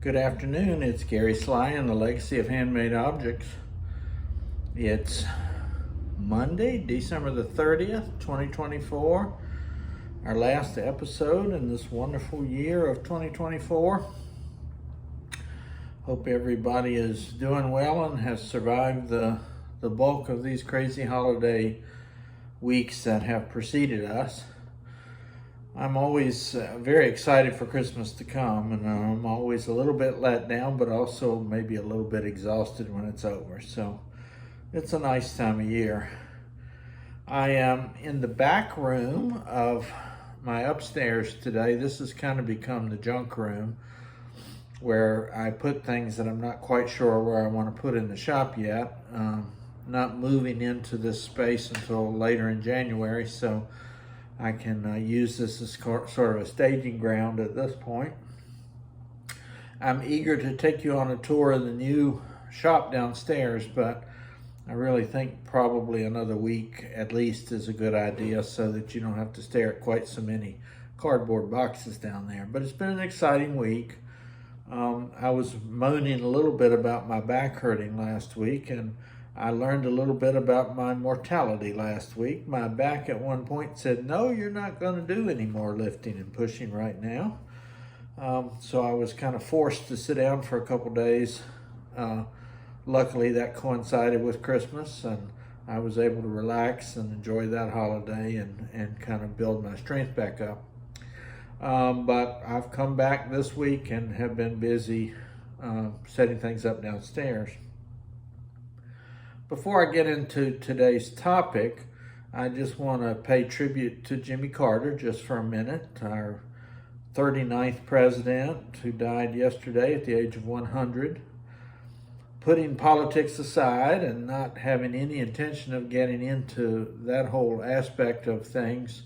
Good afternoon, it's Gary Sly and the Legacy of Handmade Objects. It's Monday, December the 30th, 2024. Our last episode in this wonderful year of 2024. Hope everybody is doing well and has survived the bulk of these crazy holiday weeks that have preceded us. I'm always very excited for Christmas to come, and I'm always a little bit let down, but also maybe a little bit exhausted when it's over. So it's a nice time of year. I am in the back room of my upstairs today. This has kind of become the junk room where I put things that I'm not quite sure where I want to put in the shop yet. Not moving into this space until later in January, so I can use this as sort of a staging ground at this point. I'm eager to take you on a tour of the new shop downstairs, but I really think probably another week at least is a good idea so that you don't have to stare at quite so many cardboard boxes down there. But it's been an exciting week. I was moaning a little bit about my back hurting last week, and I learned a little bit about my mortality last week. My back at one point said, no, you're not going to do any more lifting and pushing right now. So I was kind of forced to sit down for a couple days. Luckily, that coincided with Christmas, and I was able to relax and enjoy that holiday and kind of build my strength back up. But I've come back this week and have been busy setting things up downstairs. Before I get into today's topic, I just want to pay tribute to Jimmy Carter just for a minute, our 39th president who died yesterday at the age of 100. Putting politics aside and not having any intention of getting into that whole aspect of things,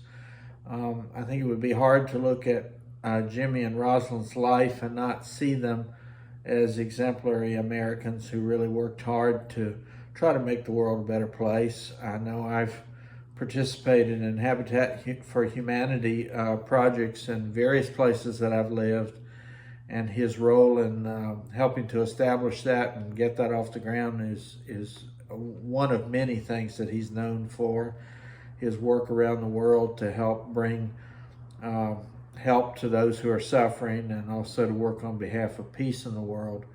I think it would be hard to look at Jimmy and Rosalind's life and not see them as exemplary Americans who really worked hard to try to make the world a better place. I know I've participated in Habitat for Humanity projects in various places that I've lived, and his role in helping to establish that and get that off the ground is one of many things that he's known for. His work around the world to help bring help to those who are suffering and also to work on behalf of peace in the world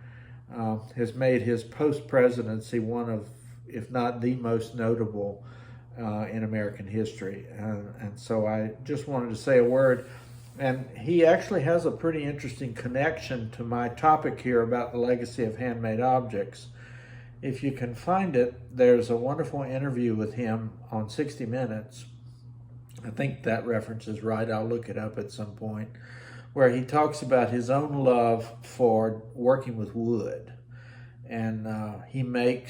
has made his post-presidency one of, if not the most notable in American history. And so I just wanted to say a word. And he actually has a pretty interesting connection to my topic here about the legacy of handmade objects. If you can find it, there's a wonderful interview with him on 60 Minutes. I think that reference is right. I'll look it up at some point, where he talks about his own love for working with wood. And he made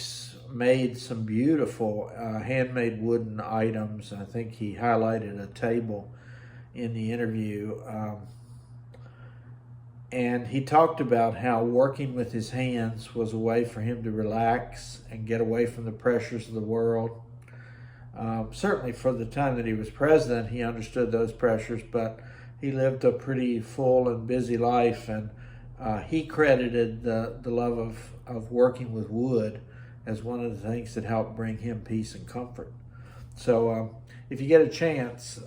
some beautiful handmade wooden items. I think he highlighted a table in the interview. And he talked about how working with his hands was a way for him to relax and get away from the pressures of the world. Certainly for the time that he was president, he understood those pressures, but he lived a pretty full and busy life, and he credited the love of working with wood as one of the things that helped bring him peace and comfort. So if you get a chance,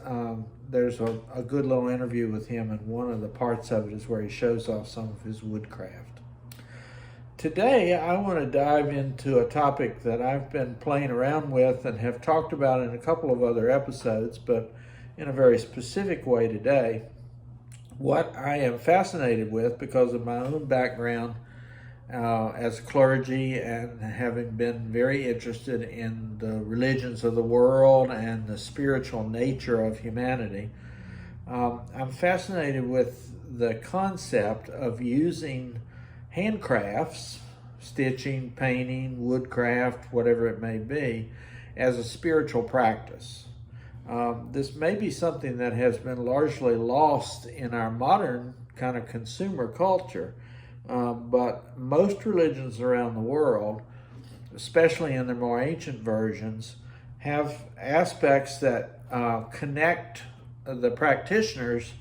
there's a good little interview with him, and one of the parts of it is where he shows off some of his woodcraft. Today, I want to dive into a topic that I've been playing around with and have talked about in a couple of other episodes, but in a very specific way today. What I am fascinated with because of my own background as clergy and having been very interested in the religions of the world and the spiritual nature of humanity, I'm fascinated with the concept of using handcrafts, stitching, painting, woodcraft, whatever it may be, as a spiritual practice. This may be something that has been largely lost in our modern kind of consumer culture, but most religions around the world, especially in their more ancient versions, have aspects that connect the practitioners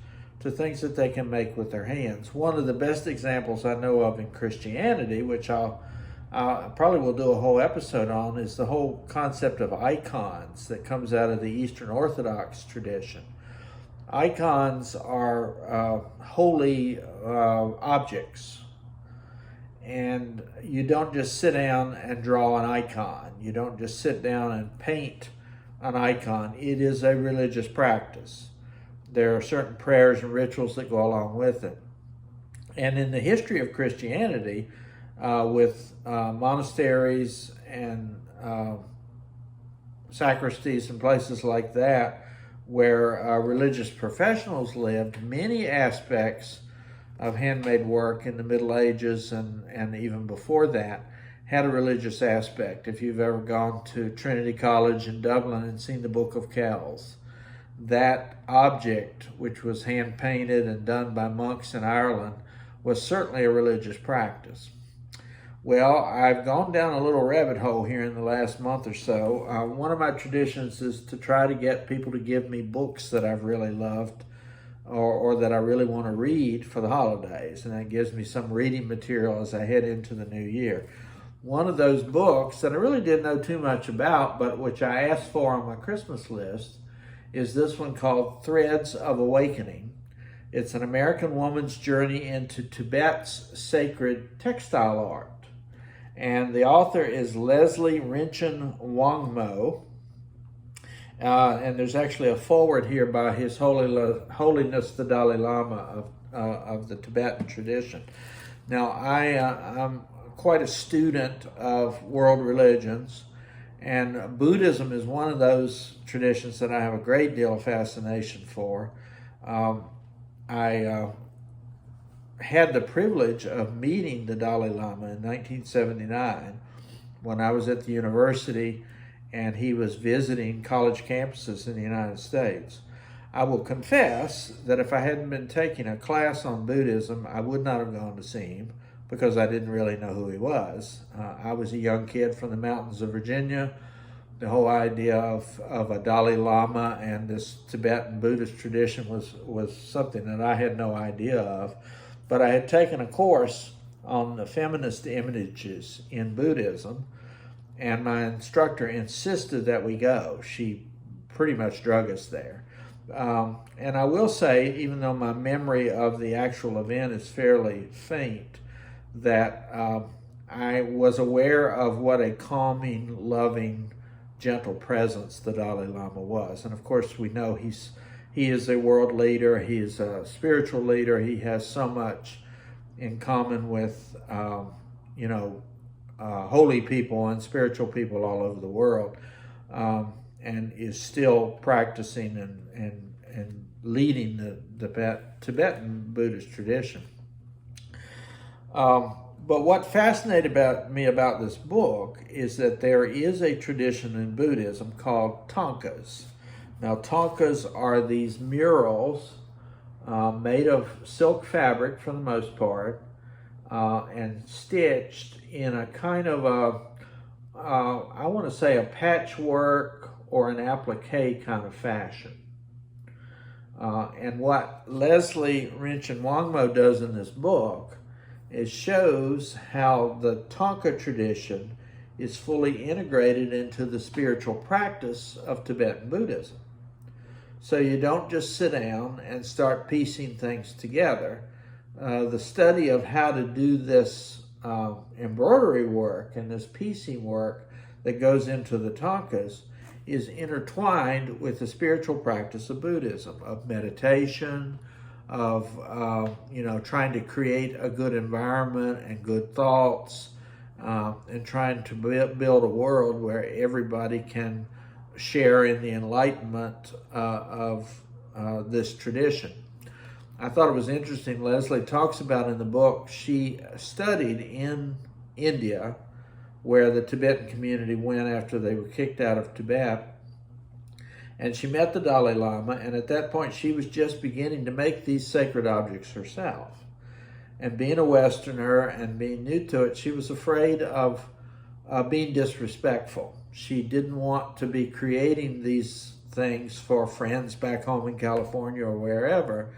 to things that they can make with their hands. One of the best examples I know of in Christianity, which I probably will do a whole episode on, is the whole concept of icons that comes out of the Eastern Orthodox tradition. Icons are holy objects, and you don't just sit down and draw an icon. You don't just sit down and paint an icon. It is a religious practice. There are certain prayers and rituals that go along with it. And in the history of Christianity, with monasteries and sacristies and places like that, where religious professionals lived, many aspects of handmade work in the Middle Ages and even before that had a religious aspect. If you've ever gone to Trinity College in Dublin and seen the Book of Kells, that object, which was hand painted and done by monks in Ireland, was certainly a religious practice. Well, I've gone down a little rabbit hole here in the last month or so. One of my traditions is to try to get people to give me books that I've really loved or that I really want to read for the holidays, and that gives me some reading material as I head into the new year. One of those books that I really didn't know too much about, but which I asked for on my Christmas list, is this one called Threads of Awakening. It's an American woman's journey into Tibet's sacred textile art. And the author is Leslie Rinchen Wangmo. And there's actually a foreword here by His Holiness the Dalai Lama of the Tibetan tradition. Now, I'm quite a student of world religions, and Buddhism is one of those traditions that I have a great deal of fascination for. I had the privilege of meeting the Dalai Lama in 1979 when I was at the university and he was visiting college campuses in the United States. I will confess that if I hadn't been taking a class on Buddhism, I would not have gone to see him because I didn't really know who he was. I was a young kid from the mountains of Virginia. The whole idea of a Dalai Lama and this Tibetan Buddhist tradition was something that I had no idea of. But I had taken a course on the feminist images in Buddhism, and my instructor insisted that we go. She pretty much drug us there. And I will say, even though my memory of the actual event is fairly faint, that I was aware of what a calming, loving, gentle presence the Dalai Lama was. And of course, we know he is a world leader. He is a spiritual leader. He has so much in common with, holy people and spiritual people all over the world, and is still practicing and leading the Tibetan Buddhist tradition. But what fascinated me about this book is that there is a tradition in Buddhism called Thangkas. Now, Thangkas are these murals made of silk fabric for the most part and stitched in a kind of I want to say a patchwork or an applique kind of fashion. And what Leslie Rinchen Wangmo does in this book is shows how the Thangka tradition is fully integrated into the spiritual practice of Tibetan Buddhism. So you don't just sit down and start piecing things together. The study of how to do this embroidery work and this piecing work that goes into the Thangkas is intertwined with the spiritual practice of Buddhism, of meditation, of trying to create a good environment and good thoughts, and trying to build a world where everybody can share in the enlightenment of this tradition. I thought it was interesting. Leslie talks about in the book she studied in India, where the Tibetan community went after they were kicked out of Tibet. And she met the Dalai Lama, and at that point she was just beginning to make these sacred objects herself. And being a Westerner and being new to it, she was afraid of being disrespectful. She didn't want to be creating these things for friends back home in California or wherever,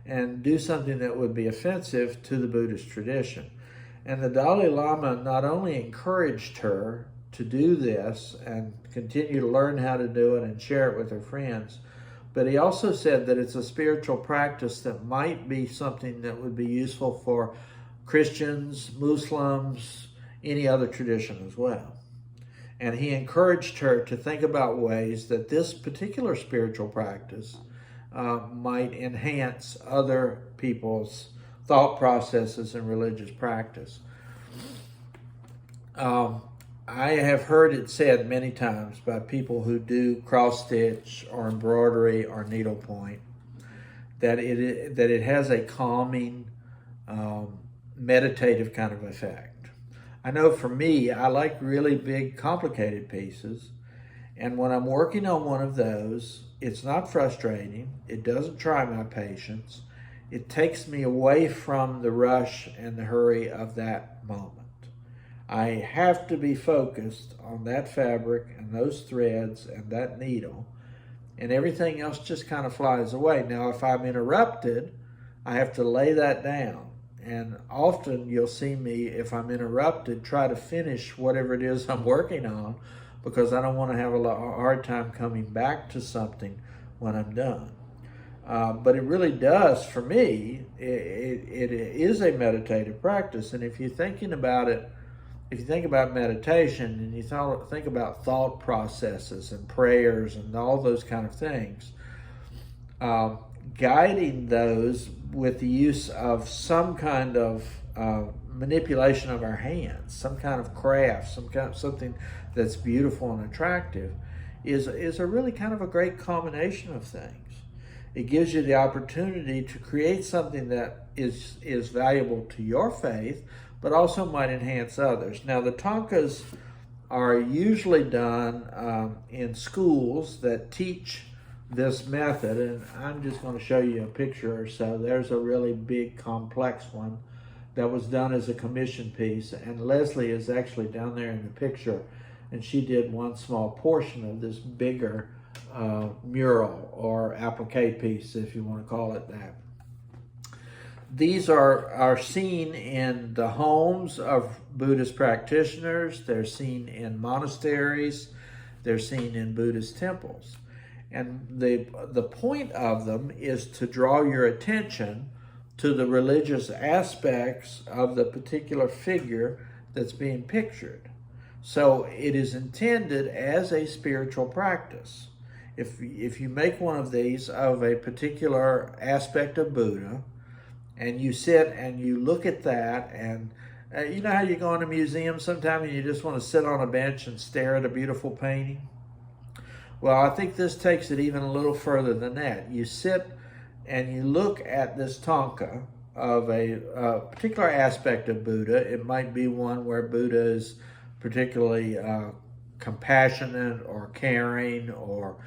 and do something that would be offensive to the Buddhist tradition. And the Dalai Lama not only encouraged her to do this and continue to learn how to do it and share it with her friends, but he also said that it's a spiritual practice that might be something that would be useful for Christians, Muslims, any other tradition as well. And he encouraged her to think about ways that this particular spiritual practice might enhance other people's thought processes and religious practice. I have heard it said many times by people who do cross stitch or embroidery or needlepoint that it has a calming, meditative kind of effect. I know for me, I like really big, complicated pieces, and when I'm working on one of those, it's not frustrating. It doesn't try my patience. It takes me away from the rush and the hurry of that moment. I have to be focused on that fabric and those threads and that needle, and everything else just kind of flies away. Now, if I'm interrupted, I have to lay that down. And often you'll see me, if I'm interrupted, try to finish whatever it is I'm working on, because I don't want to have a hard time coming back to something when I'm done. But it really does, for me, it is a meditative practice. And if you're thinking about it, if you think about meditation and you think about thought processes and prayers and all those kind of things, guiding those with the use of some kind of manipulation of our hands, some kind of craft, something that's beautiful and attractive, is a really kind of a great combination of things. It gives you the opportunity to create something that is valuable to your faith, but also might enhance others. Now, the Thangkas are usually done in schools that teach this method, and I'm just going to show you a picture or so. There's a really big, complex one that was done as a commission piece, and Leslie is actually down there in the picture, and she did one small portion of this bigger mural or applique piece, if you want to call it that. These are seen in the homes of Buddhist practitioners. They're seen in monasteries. They're seen in Buddhist temples. And the point of them is to draw your attention to the religious aspects of the particular figure that's being pictured. So it is intended as a spiritual practice. If you make one of these of a particular aspect of Buddha, and you sit and you look at that, and you know how you go in a museum sometime and you just want to sit on a bench and stare at a beautiful painting? Well, I think this takes it even a little further than that. You sit and you look at this Thangka of a particular aspect of Buddha. It might be one where Buddha is particularly compassionate or caring, or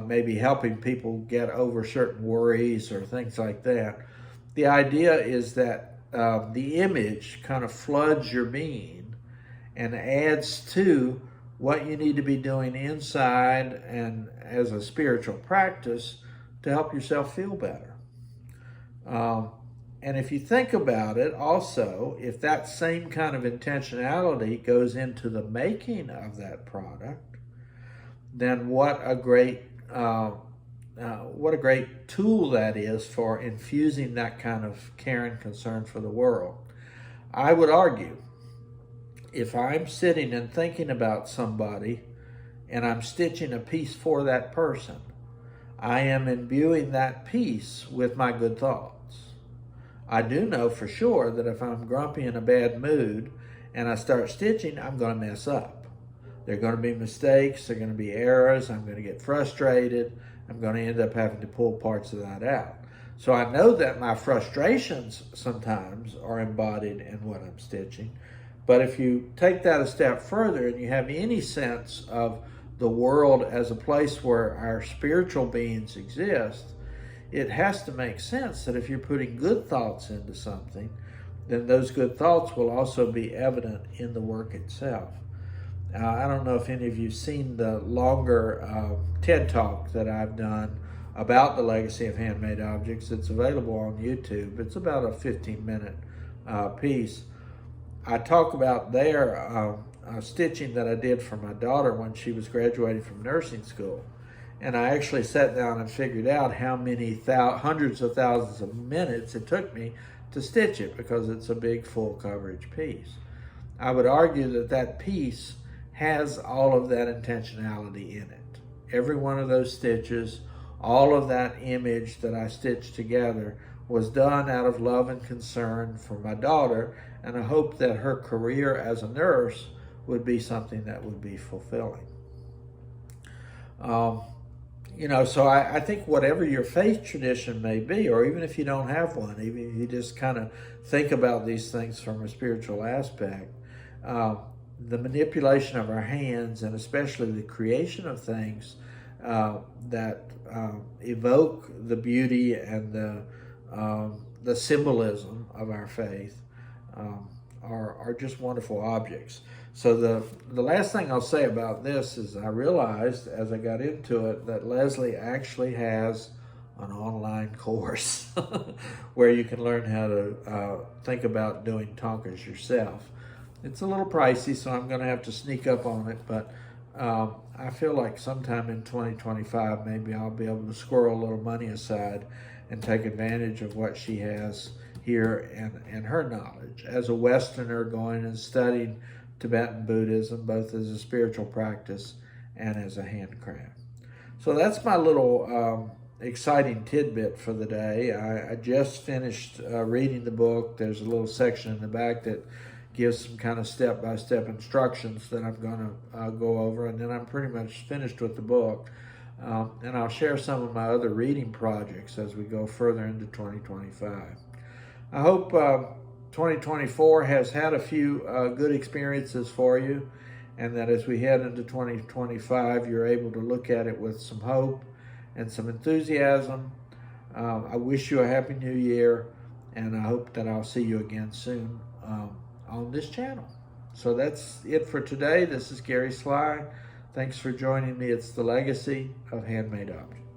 maybe helping people get over certain worries or things like that. The idea is that the image kind of floods your being and adds to what you need to be doing inside and as a spiritual practice to help yourself feel better. And if you think about it also, if that same kind of intentionality goes into the making of that product, then what a great tool that is for infusing that kind of care and concern for the world. I would argue, if I'm sitting and thinking about somebody and I'm stitching a piece for that person, I am imbuing that piece with my good thoughts. I do know for sure that if I'm grumpy in a bad mood and I start stitching, I'm going to mess up. There are going to be mistakes, there are going to be errors, I'm going to get frustrated, I'm going to end up having to pull parts of that out. So I know that my frustrations sometimes are embodied in what I'm stitching. But if you take that a step further and you have any sense of the world as a place where our spiritual beings exist, it has to make sense that if you're putting good thoughts into something, then those good thoughts will also be evident in the work itself. I don't know if any of you have seen the longer TED Talk that I've done about the legacy of handmade objects. It's available on YouTube. It's about a 15-minute piece. I talk about there stitching that I did for my daughter when she was graduating from nursing school. And I actually sat down and figured out how many hundreds of thousands of minutes it took me to stitch it, because it's a big full coverage piece. I would argue that that piece has all of that intentionality in it. Every one of those stitches, all of that image that I stitched together was done out of love and concern for my daughter, and I hope that her career as a nurse would be something that would be fulfilling. So I think whatever your faith tradition may be, or even if you don't have one, even if you just kind of think about these things from a spiritual aspect, the manipulation of our hands, and especially the creation of things that evoke the beauty and the symbolism of our faith are just wonderful objects. So the last thing I'll say about this is I realized as I got into it that Leslie actually has an online course where you can learn how to think about doing Thangkas yourself. It's a little pricey, so I'm going to have to sneak up on it, but I feel like sometime in 2025 maybe I'll be able to squirrel a little money aside and take advantage of what she has here and her knowledge. As a Westerner going and studying Tibetan Buddhism, both as a spiritual practice and as a handcraft. So that's my little exciting tidbit for the day. I just finished reading the book. There's a little section in the back that gives some kind of step-by-step instructions that I'm going to go over, and then I'm pretty much finished with the book. And I'll share some of my other reading projects as we go further into 2025. I hope 2024 has had a few good experiences for you, and that as we head into 2025, you're able to look at it with some hope and some enthusiasm. I wish you a Happy New Year, and I hope that I'll see you again soon on this channel. So that's it for today. This is Gary Sly. Thanks for joining me. It's the legacy of Handmade Objects.